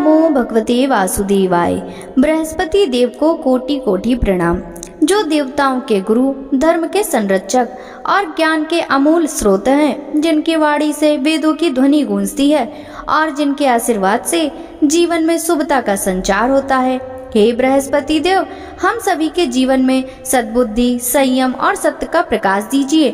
नमो भगवते वासुदेवाय। बृहस्पति देव को कोटि कोटि प्रणाम, जो देवताओं के गुरु, धर्म के संरक्षक और ज्ञान के अमूल स्रोत हैं, जिनकी वाणी से वेदों की ध्वनि गूंजती है और जिनके आशीर्वाद से जीवन में शुभता का संचार होता है। हे बृहस्पति देव, हम सभी के जीवन में सद्बुद्धि, संयम और सत्य का प्रकाश दीजिए।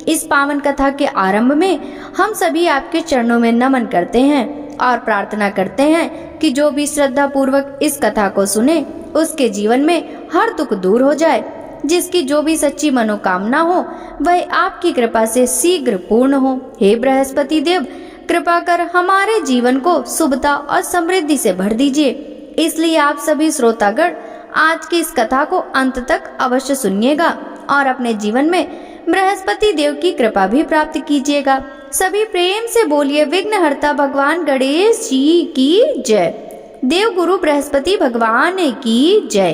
इस पावन कथा के आरंभ में हम सभी आपके चरणों में नमन करते हैं और प्रार्थना करते हैं कि जो भी श्रद्धा पूर्वक इस कथा को सुने, उसके जीवन में हर दुख दूर हो जाए। जिसकी जो भी सच्ची मनोकामना हो, वह आपकी कृपा से शीघ्र पूर्ण हो। हे बृहस्पति देव, कृपा कर हमारे जीवन को शुभता और समृद्धि से भर दीजिए। इसलिए आप सभी श्रोतागण आज की इस कथा को अंत तक अवश्य सुनिएगा और अपने जीवन में बृहस्पति देव की कृपा भी प्राप्त कीजिएगा। सभी प्रेम से बोलिए विघ्नहर्ता भगवान गणेश जी की जय। देव गुरु बृहस्पति भगवान की जय।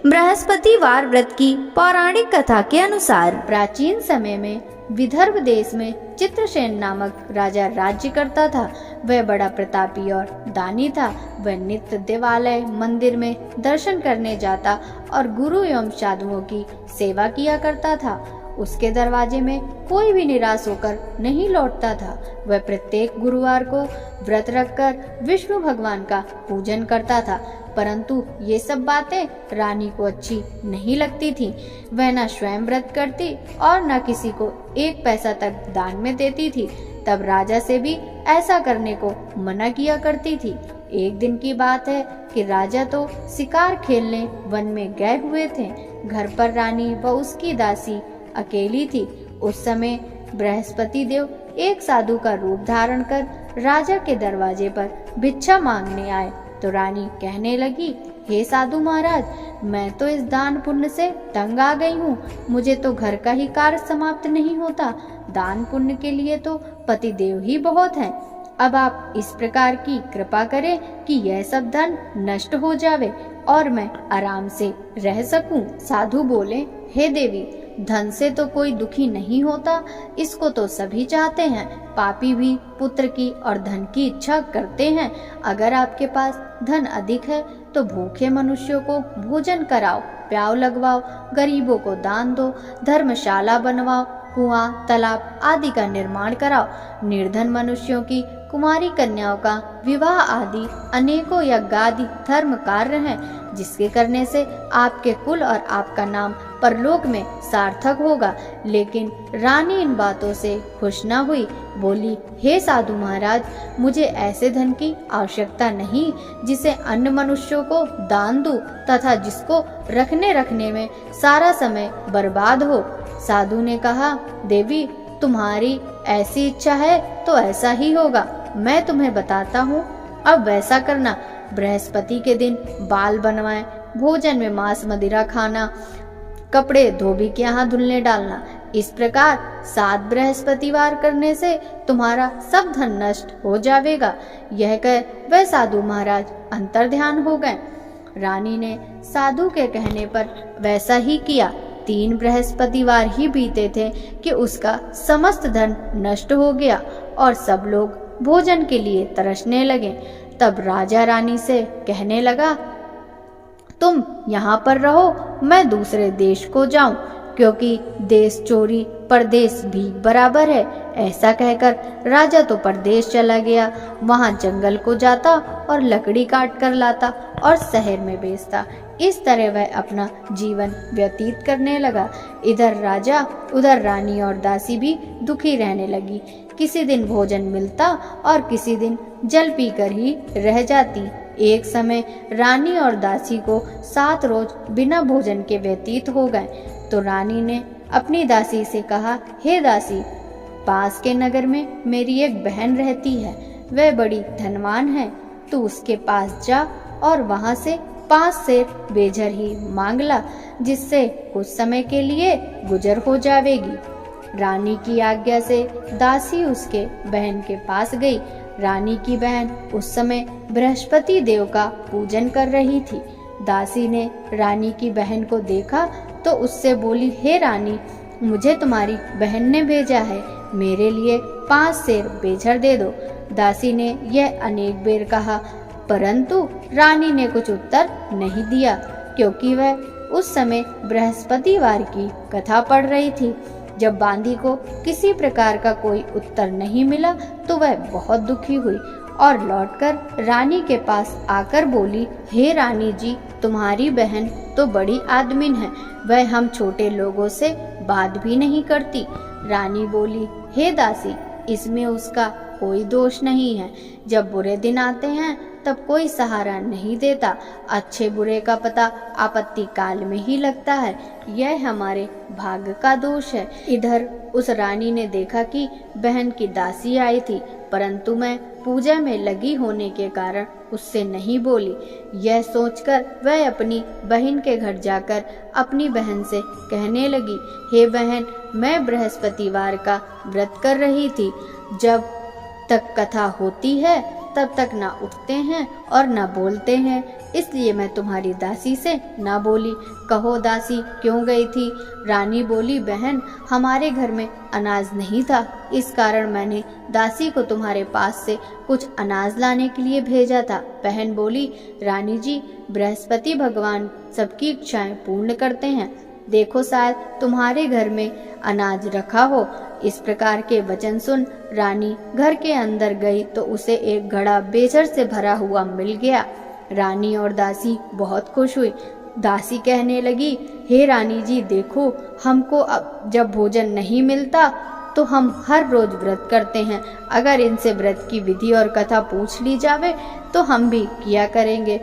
बृहस्पतिवार व्रत की पौराणिक कथा के अनुसार प्राचीन समय में विदर्भ देश में चित्रसेन नामक राजा राज्य करता था। वह बड़ा प्रतापी और दानी था। वह नित्य देवालय मंदिर में दर्शन करने जाता और गुरु एवं साधुओं की सेवा किया करता था। उसके दरवाजे में कोई भी निराश होकर नहीं लौटता था। वह प्रत्येक गुरुवार को व्रत रखकर विष्णु भगवान का पूजन करता था, परंतु ये सब बातें रानी को अच्छी नहीं लगती थी। वह न स्वयं व्रत करती और न किसी को एक पैसा तक दान में देती थी। तब राजा से भी ऐसा करने को मना किया करती थी। एक दिन की बात है कि राजा तो शिकार खेलने वन में गए हुए थे। घर पर रानी व उसकी दासी अकेली थी। उस समय बृहस्पति देव एक साधु का रूप धारण कर राजा के दरवाजे पर भिक्षा मांगने आए। तो रानी कहने लगी, हे साधु महाराज, मैं तो इस दान पुण्य से तंग आ गई हूँ। मुझे तो घर का ही कार्य समाप्त नहीं होता। दान पुण्य के लिए तो पति देव ही बहुत हैं। अब आप इस प्रकार की कृपा करें कि यह सब धन नष्ट हो जावे और मैं आराम से रह सकूं। साधु बोले, हे देवी, धन से तो कोई दुखी नहीं होता, इसको तो सभी चाहते हैं। पापी भी पुत्र की और धन की इच्छा करते हैं। अगर आपके पास धन अधिक है तो भूखे मनुष्यों को भोजन कराओ, प्याव लगवाओ, गरीबों को दान दो, धर्मशाला बनवाओ, कुआं, तालाब आदि का निर्माण कराओ। निर्धन मनुष्यों की कुमारी कन्याओं का विवाह आदि अनेकों यज्ञ आदि धर्म कार्य हैं, जिसके करने से आपके कुल और आपका नाम परलोक में सार्थक होगा। लेकिन रानी इन बातों से खुश न हुई। बोली, हे साधु महाराज, मुझे ऐसे धन की आवश्यकता नहीं जिसे अन्य मनुष्यों को दान दूं तथा जिसको रखने में सारा समय बर्बाद हो। साधु ने कहा, देवी, तुम्हारी ऐसी इच्छा है तो ऐसा ही होगा। मैं तुम्हें बताता हूँ, अब वैसा करना। बृहस्पति के दिन बाल बनवाएं, भोजन में मांस मदिरा खाना, कपड़े धोबी के यहाँ धुलने डालना। इस प्रकार 7 बृहस्पतिवार करने से तुम्हारा सब धन नष्ट हो जाएगा। यह कह वह साधु महाराज अंतर्ध्यान हो गए। रानी ने साधु के कहने पर वैसा ही किया। 3 बृहस्पतिवार ही बीते थे कि उसका समस्त धन नष्ट हो गया और सब लोग भोजन के लिए तरसने लगे। तब राजा रानी से कहने लगा, तुम यहाँ पर रहो, मैं दूसरे देश को जाऊं, क्योंकि देश चोरी परदेश भी बराबर है। ऐसा कहकर राजा तो परदेश चला गया। वहाँ जंगल को जाता और लकड़ी काट कर लाता और शहर में बेचता। इस तरह वह अपना जीवन व्यतीत करने लगा। इधर राजा उधर रानी और दासी भी दुखी रहने लगी। किसी दिन भोजन मिलता और किसी दिन जल पीकर ही रह जाती। एक समय रानी और दासी को 7 रोज बिना भोजन के व्यतीत हो गए। तो रानी ने अपनी दासी से कहा, हे दासी, पास के नगर में मेरी एक बहन रहती है। वह बड़ी धनवान है। तू उसके पास जा और वहां से 5 सेर बेझर ही मांग ला, जिससे कुछ समय के लिए गुजर हो जाएगी। रानी की आज्ञा से दासी उसके बहन के पास गई। रानी की बहन उस समय बृहस्पति देव का पूजन कर रही थी। दासी ने रानी की बहन को देखा तो उससे बोली, हे रानी, मुझे तुम्हारी बहन ने भेजा है, मेरे लिए 5 सेर बेझर दे दो। दासी ने यह अनेक बेर कहा, परंतु रानी ने कुछ उत्तर नहीं दिया, क्योंकि वह उस समय बृहस्पतिवार की कथा पढ़ रही थी। जब बांदी को किसी प्रकार का कोई उत्तर नहीं मिला तो वह बहुत दुखी हुई और लौटकर रानी के पास आकर बोली, हे रानी जी, तुम्हारी बहन तो बड़ी आदमीन है, वह हम छोटे लोगों से बात भी नहीं करती। रानी बोली, हे दासी, इसमें उसका कोई दोष नहीं है। जब बुरे दिन आते हैं तब कोई सहारा नहीं देता, अच्छे बुरे का पता आपत्ति काल में ही लगता है, यह हमारे भाग्य का दोष है। इधर उस रानी ने देखा कि बहन की दासी आई थी, परंतु मैं पूजा में लगी होने के कारण उससे नहीं बोली। यह सोचकर वह अपनी बहन के घर जाकर अपनी बहन से कहने लगी, हे बहन, मैं बृहस्पतिवार का व्रत कर रही थी। जब तक कथा होती है तब तक ना उठते हैं और ना बोलते हैं, इसलिए मैं तुम्हारी दासी से ना बोली। कहो दासी, क्यों गई थी? रानी बोली, बहन, हमारे घर में अनाज नहीं था, इस कारण मैंने दासी को तुम्हारे पास से कुछ अनाज लाने के लिए भेजा था। बहन बोली, रानी जी, बृहस्पति भगवान सबकी इच्छाएं पूर्ण करते हैं, देखो शायद तुम्हारे घर में अनाज रखा हो। इस प्रकार के वचन सुन रानी घर के अंदर गई तो उसे एक घड़ा बेचर से भरा हुआ मिल गया। रानी और दासी बहुत खुश हुई। दासी कहने लगी, हे रानी जी, देखो, हमको अब जब भोजन नहीं मिलता तो हम हर रोज व्रत करते हैं, अगर इनसे व्रत की विधि और कथा पूछ ली जावे तो हम भी किया करेंगे।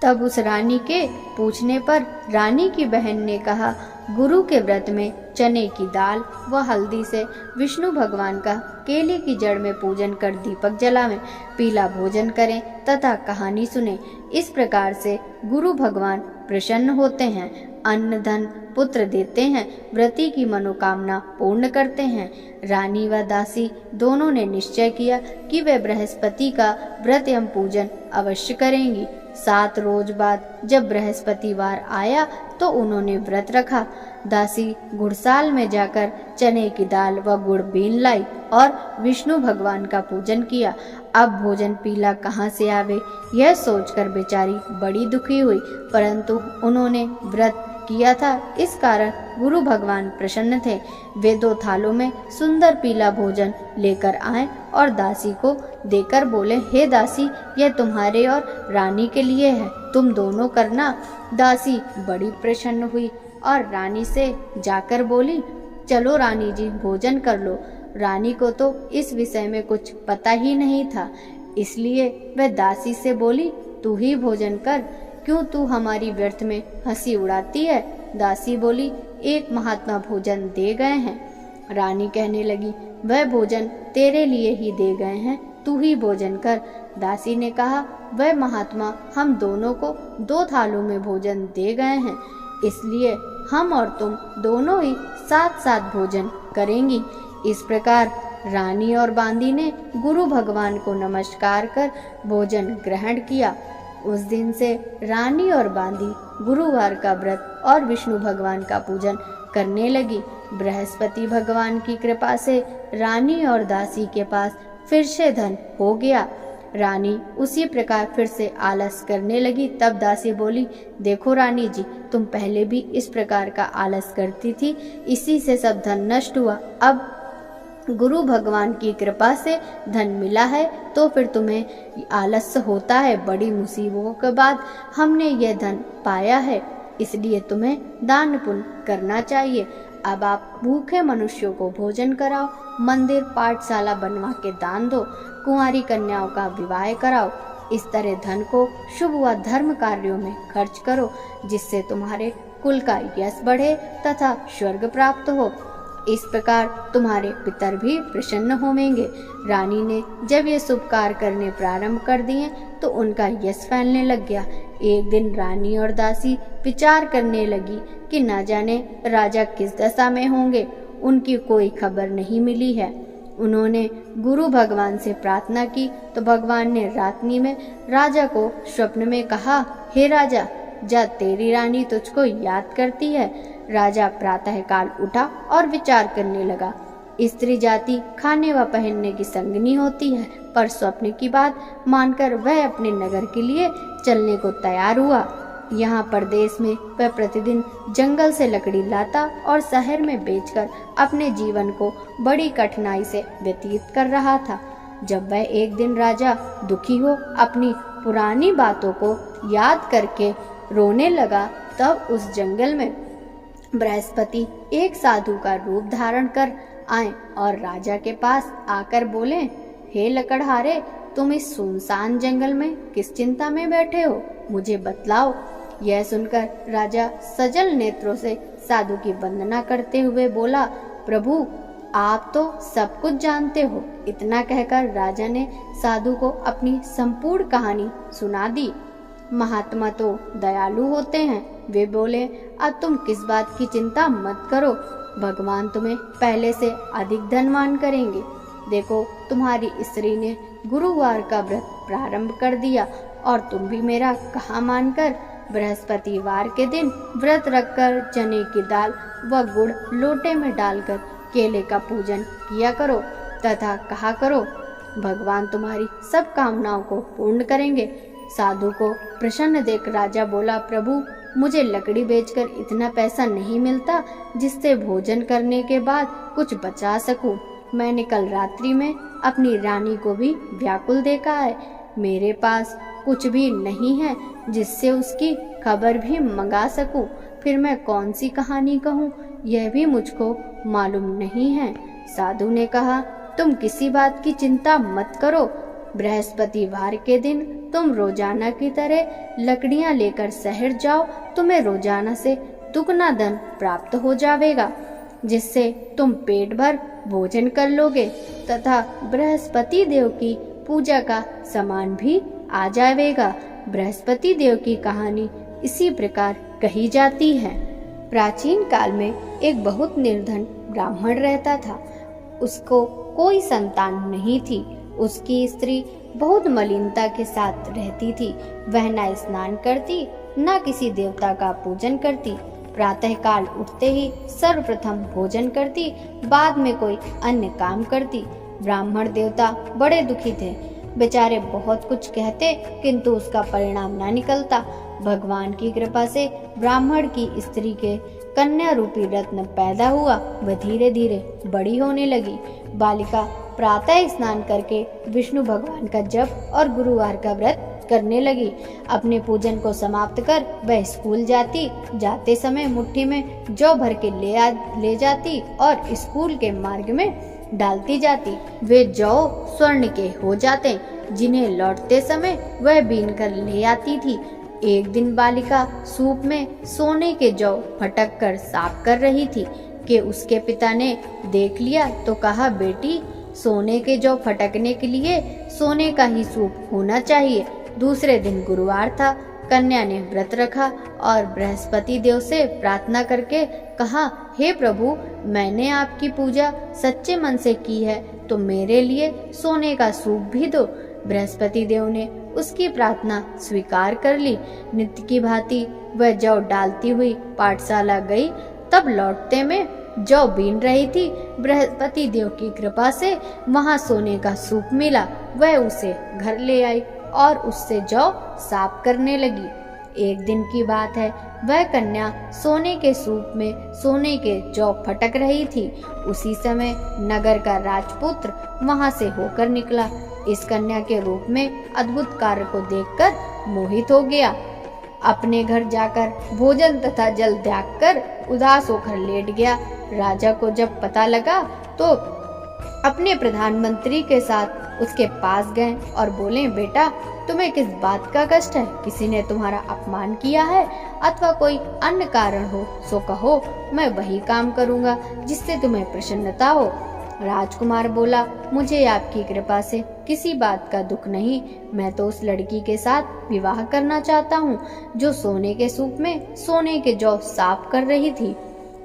तब उस रानी के पूछने पर रानी की बहन ने कहा, गुरु के व्रत में चने की दाल व हल्दी से विष्णु भगवान का केले की जड़ में पूजन कर दीपक जलावें, पीला भोजन करें तथा कहानी सुने। इस प्रकार से गुरु भगवान प्रसन्न होते हैं, अन्न धन पुत्र देते हैं, व्रती की मनोकामना पूर्ण करते हैं। रानी व दासी दोनों ने निश्चय किया कि वे बृहस्पति का व्रत एवं पूजन अवश्य करेंगी। 7 रोज बाद जब बृहस्पतिवार आया तो उन्होंने व्रत रखा। दासी गुड़साल में जाकर चने की दाल व गुड़ बीन लाई और विष्णु भगवान का पूजन किया। अब भोजन पीला कहाँ से आवे, यह सोचकर बेचारी बड़ी दुखी हुई, परंतु उन्होंने व्रत किया था, इस कारण गुरु भगवान प्रसन्न थे। वे 2 थालों में सुंदर पीला भोजन लेकर आए और दासी को देकर बोले, हे दासी, यह तुम्हारे और रानी के लिए है, तुम दोनों करना। दासी बड़ी प्रसन्न हुई और रानी से जाकर बोली, चलो रानी जी, भोजन कर लो। रानी को तो इस विषय में कुछ पता ही नहीं था, इसलिए वह दासी से बोली, तू ही भोजन कर, क्यों तू हमारी व्यर्थ में हंसी उड़ाती है? दासी बोली, एक महात्मा भोजन दे गए हैं। रानी कहने लगी, वह भोजन तेरे लिए ही दे गए हैं, तू ही भोजन कर। दासी ने कहा, वह महात्मा हम दोनों को 2 थालों में भोजन दे गए हैं, इसलिए हम और तुम दोनों ही साथ साथ भोजन करेंगी। इस प्रकार रानी और बांदी ने गुरु भगवान को नमस्कार कर भोजन ग्रहण किया। उस दिन से रानी और बांदी गुरुवार का व्रत और विष्णु भगवान का पूजन करने लगी। बृहस्पति भगवान की कृपा से रानी और दासी के पास फिर से धन हो गया। रानी उसी प्रकार फिर से आलस करने लगी। तब दासी बोली, देखो रानी जी, तुम पहले भी इस प्रकार का आलस करती थी, इसी से सब धन नष्ट हुआ। अब गुरु भगवान की कृपा से धन मिला है तो फिर तुम्हें आलस्य होता है। बड़ी मुसीबतों के बाद हमने यह धन पाया है, इसलिए तुम्हें दान पुण्य करना चाहिए। अब आप भूखे मनुष्यों को भोजन कराओ, मंदिर पाठशाला बनवा के दान दो, कुंवारी कन्याओं का विवाह कराओ। इस तरह धन को शुभ व धर्म कार्यों में खर्च करो, जिससे तुम्हारे कुल का यश बढ़े तथा स्वर्ग प्राप्त हो। इस प्रकार तुम्हारे पितर भी प्रसन्न होंगे। रानी ने जब ये शुभ कार्य करने प्रारंभ कर दिए तो उनका यश फैलने लग गया। एक दिन रानी और दासी विचार करने लगी कि न जाने राजा किस दशा में होंगे, उनकी कोई खबर नहीं मिली है। उन्होंने गुरु भगवान से प्रार्थना की तो भगवान ने रात्रि में राजा को स्वप्न में कहा, हे राजा, जा तेरी रानी तुझको याद करती है। राजा प्रातःकाल उठा और विचार करने लगा। स्त्री जाति खाने व पहनने की संगनी होती है, पर स्वप्न की बात मानकर वह अपने नगर के लिए चलने को तैयार हुआ। यहाँ परदेश में वह प्रतिदिन जंगल से लकड़ी लाता और शहर में बेचकर अपने जीवन को बड़ी कठिनाई से व्यतीत कर रहा था। जब वह एक दिन राजा दुखी हो अपनी पुरानी बातों को याद करके रोने लगा, तब उस जंगल में बृहस्पति एक साधु का रूप धारण कर आए और राजा के पास आकर बोले, हे लकड़हारे, तुम इस सुनसान जंगल में किस चिंता में बैठे हो, मुझे बतलाओ। यह सुनकर राजा सजल नेत्रों से साधु की वंदना करते हुए बोला, प्रभु आप तो सब कुछ जानते हो। इतना कहकर राजा ने साधु को अपनी संपूर्ण कहानी सुना दी। महात्मा तो दयालु होते हैं, वे बोले, अब तुम किस बात की चिंता मत करो, भगवान तुम्हें पहले से अधिक धनवान करेंगे। देखो तुम्हारी स्त्री ने गुरुवार का व्रत प्रारंभ कर दिया और तुम भी मेरा कहा मानकर बृहस्पतिवार के दिन व्रत रखकर चने की दाल व गुड़ लोटे में डालकर केले का पूजन किया करो तथा कहा करो, भगवान तुम्हारी सब कामनाओं को पूर्ण करेंगे। साधु को प्रसन्न देख राजा बोला, प्रभु मुझे लकड़ी बेचकर इतना पैसा नहीं मिलता जिससे भोजन करने के बाद कुछ बचा सकूं। मैंने कल रात्रि में अपनी रानी को भी व्याकुल देखा है। मेरे पास कुछ भी नहीं है जिससे उसकी खबर भी मंगा सकूं। फिर मैं कौन सी कहानी कहूं, यह भी मुझको मालूम नहीं है। साधु ने कहा, तुम किसी बात की चिंता मत करो। बृहस्पतिवार के दिन तुम रोजाना की तरह लकड़ियां लेकर शहर जाओ, तुम्हें रोजाना से दुगना धन प्राप्त हो जाएगा, जिससे तुम पेट भर भोजन कर लोगे तथा बृहस्पति देव की पूजा का सामान भी आ जाएगा। बृहस्पति देव की कहानी इसी प्रकार कही जाती है। प्राचीन काल में एक बहुत निर्धन ब्राह्मण रहता था। उसको कोई संतान नहीं थी। उसकी स्त्री बहुत मलिनता के साथ रहती थी। वह न स्नान करती, न किसी देवता का पूजन करती। प्रातःकाल उठते ही सर्वप्रथम भोजन करती, बाद में कोई अन्य काम करती। ब्राह्मण देवता बड़े दुखी थे। बेचारे बहुत कुछ कहते किंतु उसका परिणाम न निकलता। भगवान की कृपा से ब्राह्मण की स्त्री के कन्या रूपी रत्न पैदा हुआ। वह धीरे धीरे बड़ी होने लगी। बालिका प्रातः स्नान करके विष्णु भगवान का जप और गुरुवार का व्रत करने लगी। अपने पूजन को समाप्त कर वह स्कूल जाती। जाते समय मुट्ठी में जौ भर के ले जाती और स्कूल के मार्ग में डालती जाती। वे जौ स्वर्ण के हो जाते, जिन्हें लौटते समय वह बीन कर ले आती थी। एक दिन बालिका सूप में सोने के जौ फटक कर साफ कर रही थी कि उसके पिता ने देख लिया तो कहा, बेटी सोने के जौ फटकने के लिए सोने का ही सूप होना चाहिए। दूसरे दिन गुरुवार था। कन्या ने व्रत रखा और बृहस्पति देव से प्रार्थना करके कहा, हे प्रभु, मैंने आपकी पूजा सच्चे मन से की है तो मेरे लिए सोने का सूप भी दो। बृहस्पति देव ने उसकी प्रार्थना स्वीकार कर ली। नित्य की भांति वह जौ डालती हुई पाठशाला गई। तब लौटते में जौ बीन रही थी। बृहस्पति देव की कृपा से वहां सोने का सूप मिला। वह उसे घर ले आई और उससे जौ साफ करने लगी। एक दिन की बात है, वह कन्या सोने के सूप में सोने के जौ फटक रही थी। उसी समय नगर का राजपुत्र वहां से होकर निकला। इस कन्या के रूप में अद्भुत कार्य को देखकर मोहित हो गया। अपने घर जाकर भोजन तथा जल त्याग कर उदास होकर लेट गया। राजा को जब पता लगा तो अपने प्रधानमंत्री के साथ उसके पास गए और बोले, बेटा तुम्हें किस बात का कष्ट है? किसी ने तुम्हारा अपमान किया है अथवा कोई अन्य कारण हो सो कहो, मैं वही काम करूंगा जिससे तुम्हें प्रसन्नता हो। राजकुमार बोला, मुझे आपकी कृपा से किसी बात का दुख नहीं। मैं तो उस लड़की के साथ विवाह करना चाहता हूँ जो सोने के सूप में सोने के जौ साफ कर रही थी।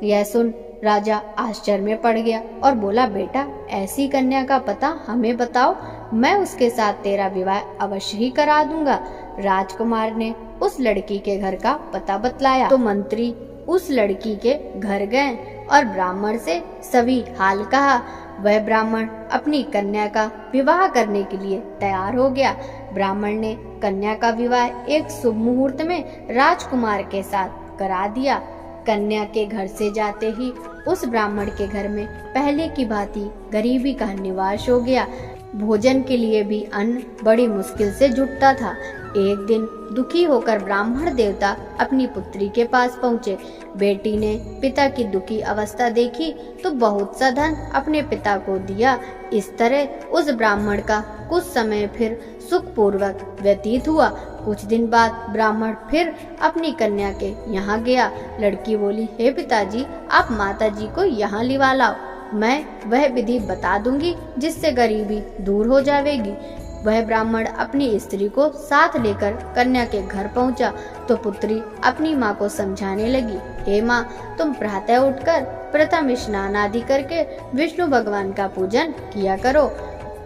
यह सुन राजा आश्चर्य में पड़ गया और बोला, बेटा ऐसी कन्या का पता हमें बताओ, मैं उसके साथ तेरा विवाह अवश्य ही करा दूंगा। राजकुमार ने उस लड़की के घर का पता बतलाया तो मंत्री उस लड़की के घर गए और ब्राह्मण से सभी हाल कहा। वह ब्राह्मण अपनी कन्या का विवाह करने के लिए तैयार हो गया। ब्राह्मण ने कन्या का विवाह एक शुभ मुहूर्त में राजकुमार के साथ करा दिया। कन्या के घर से जाते ही उस ब्राह्मण के घर में पहले की भांति गरीबी का निवास हो गया। भोजन के लिए भी अन्न बड़ी मुश्किल से जुटता था। एक दिन दुखी होकर ब्राह्मण देवता अपनी पुत्री के पास पहुँचे। बेटी ने पिता की दुखी अवस्था देखी तो बहुत सा धन अपने पिता को दिया। इस तरह उस ब्राह्मण का कुछ समय फिर सुखपूर्वक व्यतीत हुआ। कुछ दिन बाद ब्राह्मण फिर अपनी कन्या के यहाँ गया। लड़की बोली, हे पिताजी, आप माताजी को यहाँ लिवा लाओ, मैं वह विधि बता दूंगी जिससे गरीबी दूर हो जाएगी। वह ब्राह्मण अपनी स्त्री को साथ लेकर कन्या के घर पहुंचा तो पुत्री अपनी माँ को समझाने लगी, हे माँ, तुम प्रातः उठकर प्रथम स्नान आदि करके विष्णु भगवान का पूजन किया करो।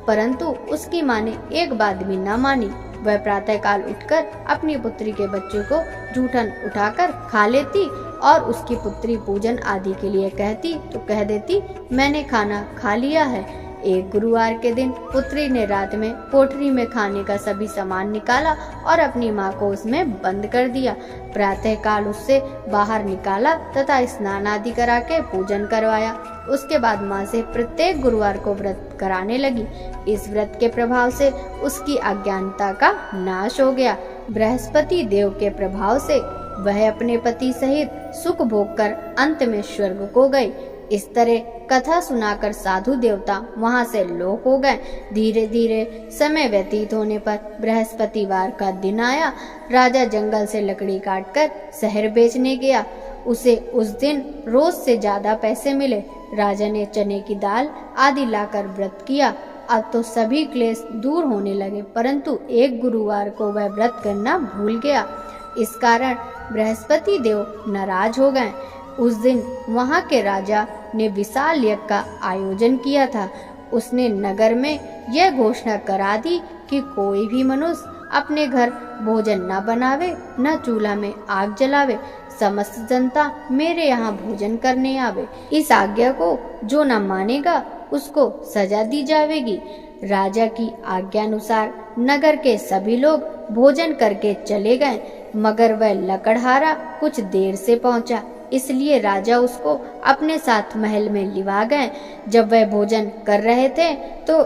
परंतु उसकी माँ ने एक बात भी न मानी। वह प्रातः काल उठकर अपनी पुत्री के बच्चे को जूठन उठाकर खा लेती और उसकी पुत्री पूजन आदि के लिए कहती तो कह देती, मैंने खाना खा लिया है। एक गुरुवार के दिन पुत्री ने रात में कोठरी में खाने का सभी सामान निकाला और अपनी माँ को उसमें बंद कर दिया। प्रातः काल उससे बाहर निकाला तथा स्नान आदि करा के पूजन करवाया। उसके बाद माँ से प्रत्येक गुरुवार को व्रत कराने लगी। इस व्रत के प्रभाव से उसकी अज्ञानता का नाश हो गया। बृहस्पति देव के प्रभाव से वह अपने पति सहित सुख भोग कर अंत में स्वर्ग को गई। इस तरह कथा सुनाकर साधु देवता वहां से लोप हो गए। धीरे धीरे समय व्यतीत होने पर बृहस्पतिवार का दिन आया। राजा जंगल से लकड़ी काटकर शहर बेचने गया। उसे उस दिन रोज से ज्यादा पैसे मिले। राजा ने चने की दाल आदि लाकर व्रत किया। अब तो सभी क्लेश दूर होने लगे, परंतु एक गुरुवार को वह व्रत करना भूल गया। इस कारण बृहस्पति देव नाराज हो गए। उस दिन वहां के राजा ने विशाल यज्ञ का आयोजन किया था। उसने नगर में यह घोषणा करा दी कि कोई भी मनुष्य अपने घर भोजन न बनावे, न चूल्हा में आग जलावे। समस्त जनता मेरे यहाँ भोजन करने आवे। इस आज्ञा को जो न मानेगा उसको सजा दी जाएगी। राजा की आज्ञा अनुसार नगर के सभी लोग भोजन करके चले गए, मगर वह लकड़हारा कुछ देर से पहुंचा, इसलिए राजा उसको अपने साथ महल में लिवा गए। जब वह भोजन कर रहे थे तो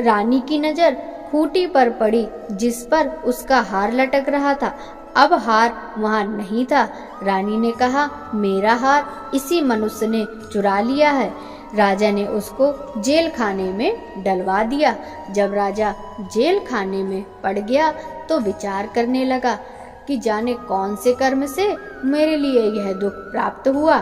रानी की नजर खूंटी पर पड़ी जिस पर उसका हार लटक रहा था। अब हार वहां नहीं था। रानी ने कहा, मेरा हार इसी मनुष्य ने चुरा लिया है। राजा ने उसको जेल खाने में डलवा दिया। जब राजा जेल खाने में पड़ गया तो विचार करने लगा कि जाने कौन से कर्म से मेरे लिए यह दुख प्राप्त हुआ।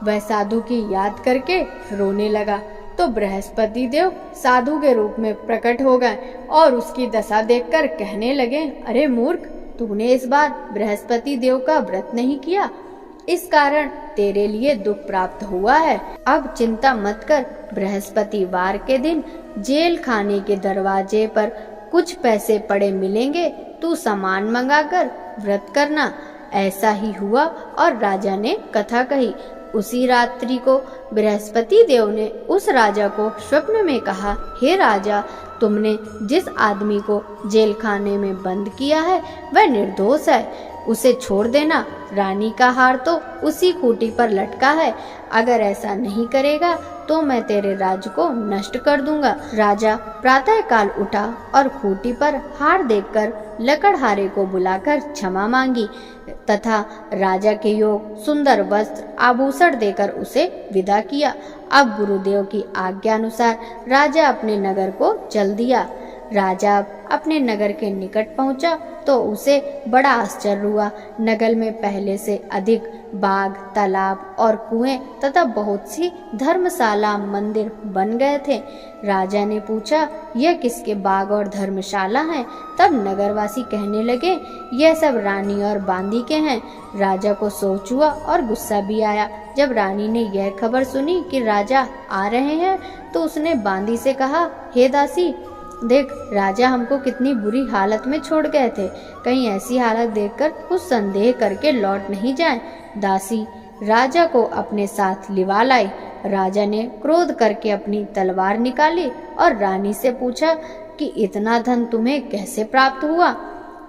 वह साधु की याद करके रोने लगा तो बृहस्पति देव साधु के रूप में प्रकट हो गए और उसकी दशा देखकर कहने लगे, अरे मूर्ख, तूने इस बार बृहस्पति देव का व्रत नहीं किया, इस कारण तेरे लिए दुख प्राप्त हुआ है। अब चिंता मत कर, बृहस्पतिवार के दिन जेल खाने के दरवाजे पर कुछ पैसे पड़े मिलेंगे, तू सामान मंगाकर व्रत करना। ऐसा ही हुआ और राजा ने कथा कही। उसी रात्रि को बृहस्पति देव ने उस राजा को स्वप्न में कहा, हे राजा, तुमने जिस आदमी को जेल खाने में बंद किया है वह निर्दोष है, उसे छोड़ देना। रानी का हार तो उसी खूंटी पर लटका है, अगर ऐसा नहीं करेगा तो मैं तेरे राज्य को नष्ट कर दूंगा। राजा प्रातः काल उठा और खूंटी पर हार देखकर लकड़हारे को बुलाकर क्षमा मांगी तथा राजा के योग सुंदर वस्त्र आभूषण देकर उसे विदा किया। अब गुरुदेव की आज्ञा अनुसार राजा अपने नगर को चल दिया। राजा अपने नगर के निकट पहुंचा तो उसे बड़ा आश्चर्य हुआ। नगर में पहले से अधिक बाग, तालाब और कुएं तथा बहुत सी धर्मशाला, मंदिर बन गए थे। राजा ने पूछा, यह किसके बाग और धर्मशाला हैं? तब नगरवासी कहने लगे, यह सब रानी और बांदी के हैं। राजा को सोच हुआ और गुस्सा भी आया। जब रानी ने यह खबर सुनी कि राजा आ रहे हैं तो उसने बांदी से कहा, हे दासी, देख, राजा हमको कितनी बुरी हालत में छोड़ गए थे, कहीं ऐसी हालत देखकर कुछ संदेह करके लौट नहीं जाए। दासी राजा को अपने साथ लिवा लाई। राजा ने क्रोध करके अपनी तलवार निकाली और रानी से पूछा कि इतना धन तुम्हें कैसे प्राप्त हुआ।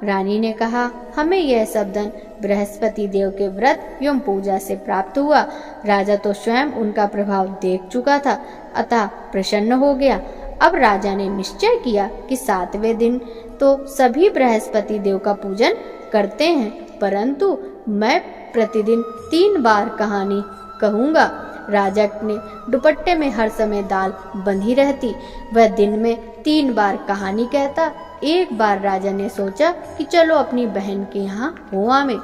रानी ने कहा, हमें यह सब धन बृहस्पति देव के व्रत एवं पूजा से प्राप्त हुआ। राजा तो स्वयं उनका प्रभाव देख चुका था, अतः प्रसन्न हो गया। अब राजा ने निश्चय किया कि 7वें दिन तो सभी बृहस्पति देव का पूजन करते हैं, परंतु मैं प्रतिदिन 3 बार कहानी कहूँगा। राजा ने दुपट्टे में हर समय दाल बंधी रहती। वह दिन में 3 बार कहानी कहता। एक बार राजा ने सोचा कि चलो अपनी बहन के यहाँ हो आवे।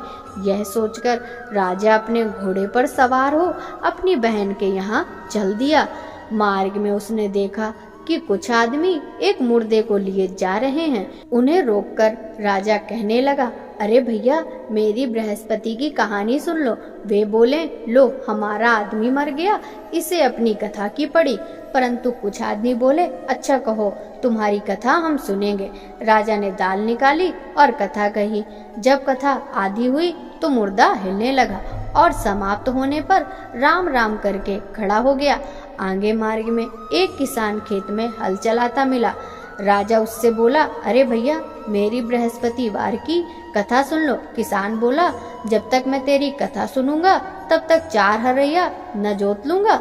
यह सोचकर राजा अपने घोड़े पर सवार हो अपनी बहन के यहाँ चल दिया। मार्ग में उसने देखा कि कुछ आदमी एक मुर्दे को लिए जा रहे हैं। उन्हें रोककर राजा कहने लगा, अरे भैया, मेरी बृहस्पति की कहानी सुन लो। वे बोले, लो हमारा आदमी मर गया, इसे अपनी कथा की पड़ी। परंतु कुछ आदमी बोले, अच्छा कहो, तुम्हारी कथा हम सुनेंगे। राजा ने दाल निकाली और कथा कही। जब कथा आधी हुई तो मुर्दा हिलने लगा और समाप्त होने पर राम राम करके खड़ा हो गया। आगे मार्ग में एक किसान खेत में हल चलाता मिला। राजा उससे बोला, अरे भैया, मेरी बृहस्पतिवार की कथा सुन लो। किसान बोला, जब तक मैं तेरी कथा सुनूंगा तब तक 4 हरैया न जोत लूंगा।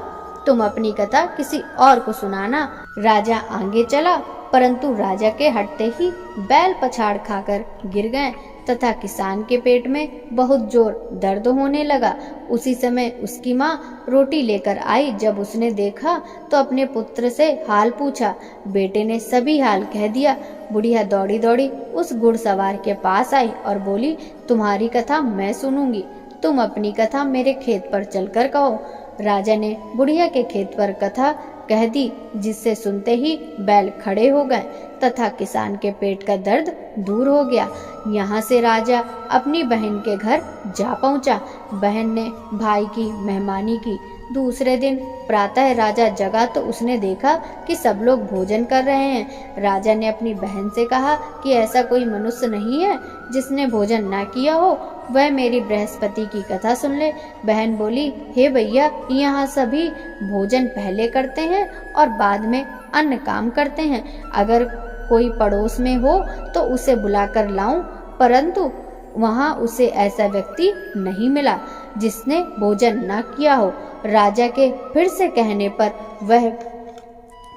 तुम अपनी कथा किसी और को सुनाना। राजा आगे चला, परंतु राजा के हटते ही बैल पछाड़ खाकर गिर गए तथा किसान के पेट में बहुत जोर दर्द होने लगा। उसी समय उसकी माँ रोटी लेकर आई। जब उसने देखा तो अपने पुत्र से हाल पूछा। बेटे ने सभी हाल कह दिया। बुढ़िया दौड़ी दौड़ी उस घुड़सवार के पास आई और बोली, तुम्हारी कथा मैं सुनूंगी, तुम अपनी कथा मेरे खेत पर चलकर कहो। राजा ने बुढ़िया के खेत पर कथा कह दी, जिससे सुनते ही बैल खड़े हो गए तथा किसान के पेट का दर्द दूर हो गया। यहाँ से राजा अपनी बहन के घर जा पहुँचा। बहन ने भाई की मेहमानी की। दूसरे दिन प्रातः राजा जगा तो उसने देखा कि सब लोग भोजन कर रहे हैं। राजा ने अपनी बहन से कहा कि ऐसा कोई मनुष्य नहीं है जिसने भोजन ना किया हो, वह मेरी बृहस्पति की कथा सुन ले। बहन बोली, हे भैया, यहाँ सभी भोजन पहले करते हैं और बाद में अन्य काम करते हैं। अगर कोई पड़ोस में हो तो उसे बुलाकर लाऊं, परंतु वहाँ उसे ऐसा व्यक्ति नहीं मिला जिसने भोजन न किया हो। राजा के फिर से कहने पर वह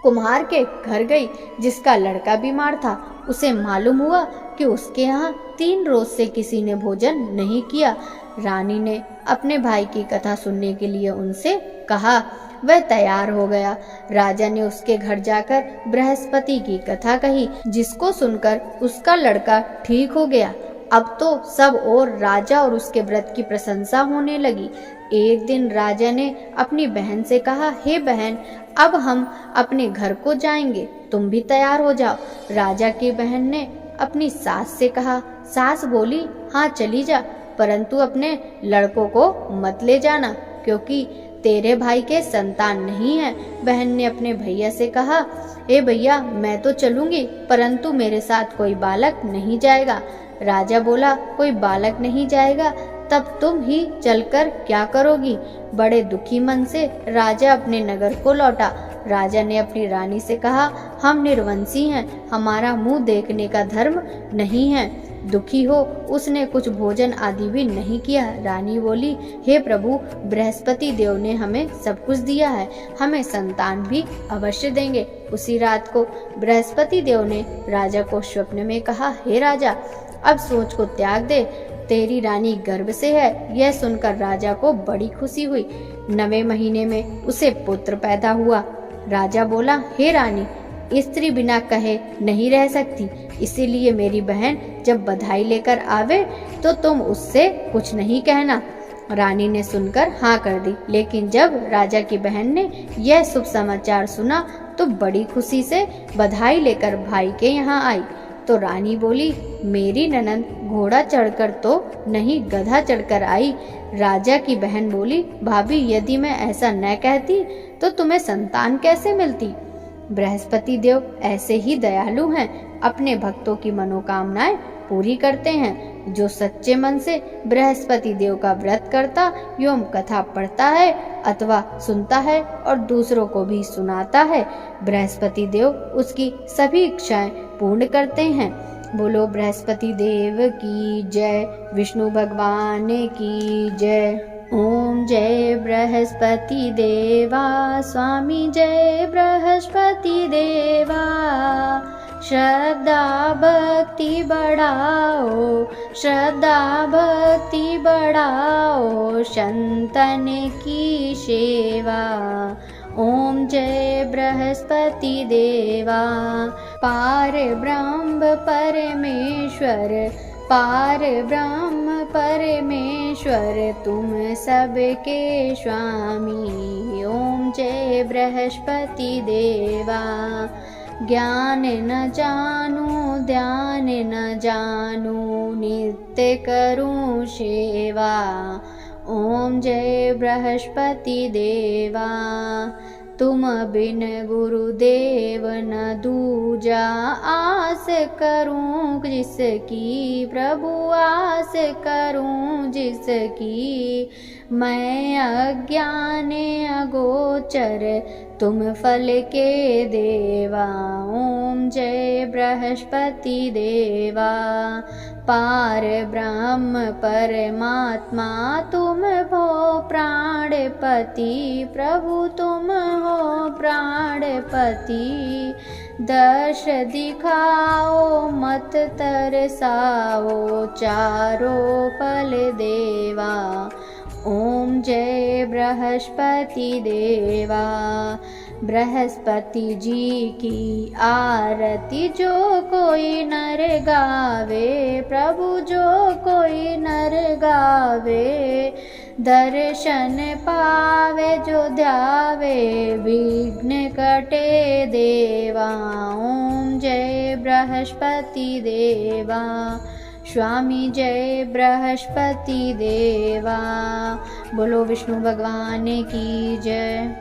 कुम्हार के घर गई, जिसका लड़का बीमार था। उसे मालूम हुआ कि उसके यहाँ 3 रोज से किसी ने भोजन नहीं किया। रानी ने अपने भाई की कथा सुनने के लिए उनसे कहा। वह तैयार हो गया। राजा ने उसके घर जाकर बृहस्पति की कथा कही, जिसको सुनकर उसका लड़का ठीक हो गया। अब तो सब और राजा और उसके व्रत की प्रशंसा होने लगी। एक दिन राजा ने अपनी बहन से कहा, हे बहन, अब हम अपने घर को जाएंगे, तुम भी तैयार हो जाओ। राजा की बहन ने अपनी सास से कहा। सास बोली, हाँ चली जा, परंतु अपने लड़कों को मत ले जाना, क्योंकि तेरे भाई के संतान नहीं है। बहन ने अपने भैया से कहा, हे भैया, मैं तो चलूंगी, परंतु मेरे साथ कोई बालक नहीं जाएगा। राजा बोला, कोई बालक नहीं जाएगा, तब तुम ही चलकर क्या करोगी? बड़े दुखी मन से राजा अपने नगर को लौटा। राजा ने अपनी रानी से कहा, हम निर्वंशी हैं, हमारा मुंह देखने का धर्म नहीं है। दुखी हो उसने कुछ भोजन आदि भी नहीं किया। रानी बोली, हे प्रभु, बृहस्पति देव ने हमें सब कुछ दिया है, हमें संतान भी अवश्य देंगे। उसी रात को बृहस्पति देव ने राजा को स्वप्न में कहा, हे राजा, अब सोच को त्याग दे, तेरी रानी गर्भ से है। यह सुनकर राजा को बड़ी खुशी हुई। 9वें महीने में उसे पुत्र पैदा हुआ। राजा बोला, हे रानी, स्त्री बिना कहे नहीं रह सकती, इसीलिए मेरी बहन जब बधाई लेकर आवे तो तुम उससे कुछ नहीं कहना। रानी ने सुनकर हाँ कर दी, लेकिन जब राजा की बहन ने यह शुभ समाचार सुना तो बड़ी खुशी से बधाई लेकर भाई के यहाँ आई। तो रानी बोली, मेरी ननंद घोड़ा चढ़कर तो नहीं, गधा चढ़कर आई। राजा की बहन बोली, भाभी, यदि मैं ऐसा न कहती तो तुम्हें संतान कैसे मिलती? बृहस्पति देव ऐसे ही दयालु हैं, अपने भक्तों की मनोकामनाएं पूरी करते हैं। जो सच्चे मन से बृहस्पति देव का व्रत करता एवं कथा पढ़ता है अथवा सुनता है और दूसरों को भी सुनाता है, बृहस्पति देव उसकी सभी इच्छाएं पूर्ण करते हैं। बोलो बृहस्पति देव की जय, विष्णु भगवान की जय। ओम जय बृहस्पति देवा, स्वामी जय बृहस्पति देवा। श्रद्धा भक्ति बढ़ाओ, श्रद्धा भक्ति बढ़ाओ, संतन की सेवा। ओम जय बृहस्पति देवा। पार ब्रह्म परमेश्वर, पार ब्रह्म परमेश्वर, तुम सबके स्वामी। ओम जय बृहस्पति देवा। ज्ञान न जानू, ध्यान न जानू, नित्य करूं सेवा। ओम जय बृहस्पति देवा। तुम बिन गुरुदेव न दूजा, आस करूं जिसकी प्रभु, आस करूं जिसकी। मैं अज्ञान अगोचर, तुम फल के देवा। ओम जय बृहस्पति देवा। पार ब्रह्म परमात्मा, तुम हो प्राणपति, प्रभु तुम हो प्राणपति। दर्श दिखाओ मत तरसाओ, चारों फल देवा। ओम जय बृहस्पति देवा। बृहस्पति जी की आरती जो कोई नर गावे, प्रभु जो कोई नर गावे। दर्शन पावे जो ध्यावे, विघ्न कटे देवा। ओम जय बृहस्पति देवा। स्वामी जय बृहस्पति देवा। बोलो विष्णु भगवान की जय।